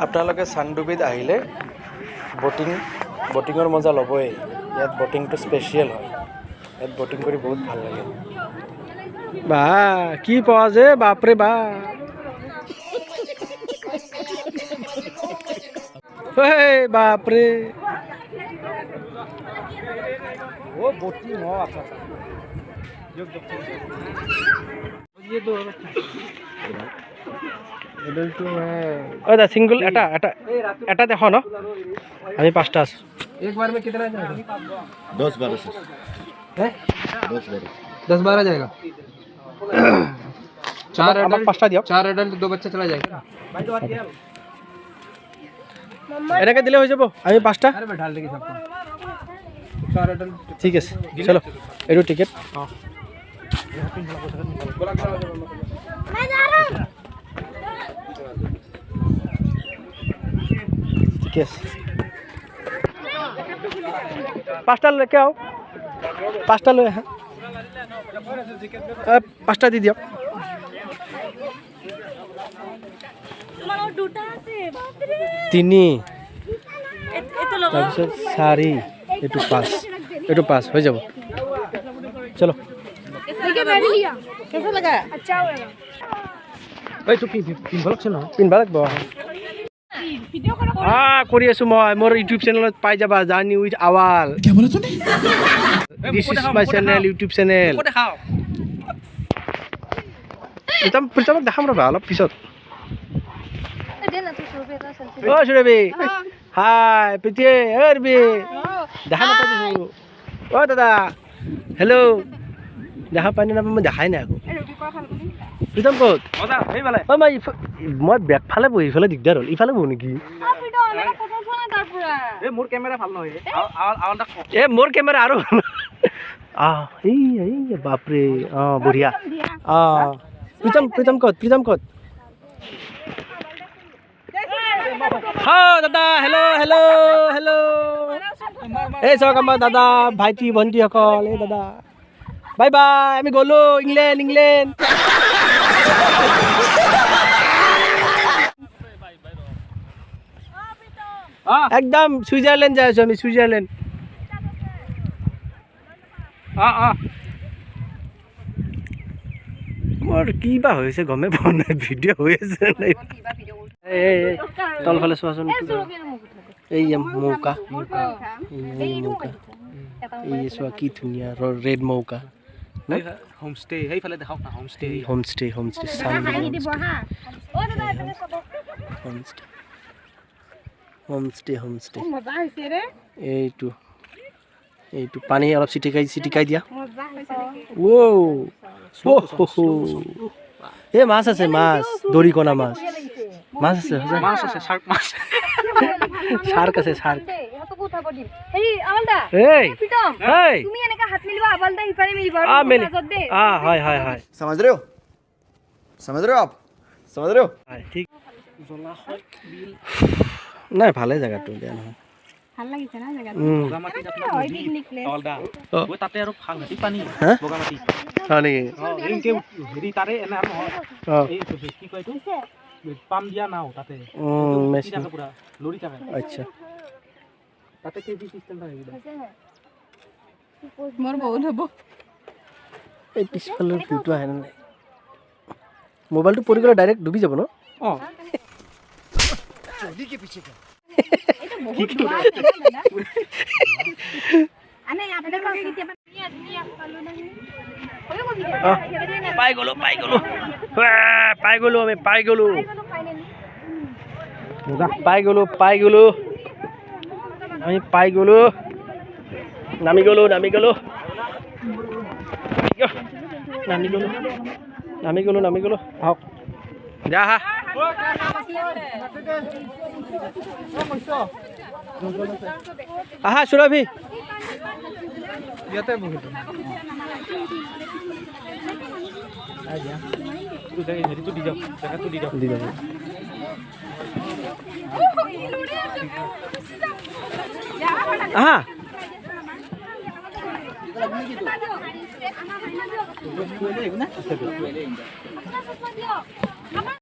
আপোনালোকে চানডুবিত আহিলে বটিঙৰ মজা ল'বই। ইয়াত বটিংটো স্পেচিয়েল হয়, ইয়াত বটিং কৰি বহুত ভাল লাগে। বা কি পোৱা যে বাপৰে বা, বাপৰে ओ बोटिंग हो आपका ये दो এডাল তো ओ दा सिंगल एटा देखो ना अभी 5टा एक बार में कितना जाएगा 10-12 से है 10-12 जाएगा 4 एडल्ट 5टा दियो 4 एडल्ट 2 बच्चे चला जाएगा এনেকে দিলে হৈ যাব আমি 5টা अरे मैं डाल देगी सबको 4 एडल्ट ঠিক আছে চলো এটো টিকেট मैं जा रहा हूं। ঠিক আছে 5টা লেকে आओ 5টা লৈ আহা 5টা দি দিও তোমার দুটা আছে বাপরে 3 এত লগা তাৰপিছত 4 এটো 5 এটো 5 হৈ যাব চলো ठीक है मैंने लिया कैसा लगा अच्छा होगा এই তো কি পিন ভালক বহ वीडियो करो কৰি আছো মই মোৰ ইউটিউব চেনেলত পাই যাবা জাৰ্নি উইথ আৱাল क्या बोला तूने this is my channel YouTube channel देखाओ প্ৰথমে দেখাম ৰবা অলপ পিছত दे ना तू 100 रुपए का सेल्फी ও সুৰবি হাই পিতে এৰবি দেখা নাপাইছো ও দাদা হেল্ল' দেখা পাই না মই দেখাই নাই আকৌ रुपए का खाल करी প্ৰথম ক'ত मजा এইবালে ও মই বেক ফালে বহি ইফালে দিগদাৰ হ'ল ইফালে বহো নেকি ভিডিও না কথা শোনা তাৰপৰে এই মোৰ ক্যামেৰা ভাল নহয় আওয়ালটা এ মোৰ কেমেৰা আৰু এই বাপৰে বঢ়িয়া প্ৰীতম ক'ত দাদা হেল্ল' এই চাওক আমাৰ দাদা ভাইটি ভণ্টিসকল এই দাদা বাই বাই আমি গ'লো ইংলেণ্ড একদম ছুইজাৰলেণ্ড যাই আছো আমি ছুইজাৰলেণ্ড মোৰ কি বা হৈছে গমে পোৱা নাই ভিডিঅ' হৈ আছে নাই তলফালে চোৱাচোন এই মৌকা এই চোৱা কি ধুনীয়া ৰেড মৌকা হোমষ্টে সেইফালে দেখাওক না হোমষ্টে হোমষ্টে হাঁহি দিব হা ও দাদা এখানে সব হোমষ্টে মজা হইছে রে এইটো পানী অলপ চিটিকাই দিয়া মজা হইছে এ মাছ আছে মাছ দৰিকণা মাছ আছে শাৰ্ক মাছ শাৰ্ক আছে শাৰ্ক এত কথা বলি হেই আওয়ালদা এই প্ৰীতম এই তুমি এনেকা হাত মিলিবা আওয়ালদা ইফালে মিলিবা মাজত দে হয় समझ रहे हो आप समझ रहे हो ঠিক নাই ভালে জায়গাটো দিয়া নহয় ভাল লাগিছে না জায়গাটো বগামাটি আপনার হয় পিকনিক প্লেস অলদা ওই তাতে আৰু ভাঙাটি পানী হা? বগামাটি হয় নেকি এনকে হেৰি তাৰে এনে নহয় এই কি কয় এইটো পাম দিয়া নাও তাতে মেচিন থাকে পুৰা লৰি থাকে আচ্ছা তাতে কেজি সিস্টেম থাকে মোৰ বহুত হ'ব এই পিছফালৰ ভিউটো আহে নাই মোবাইলটো পৰি গ'লে ডাইৰেক্ট ডুবি যাব ন চলি के पीछे क्या এটা বহুত বড় দাদা আনে আপনাদের কাছে কেতিয়া নিয়া পালো না ওই কবি পাই গলো আমি পাই গলো আমি পাই গলো নামি গলো আহক যা হা আহা সুৰভি ইয়াতে বহুত হেৰিটো দি যাওক জেগাটো দি যাওক দি যাব আহা আমাৰ ভাইনা দিয়ক। আপোনাৰ চচমা দিয়ক।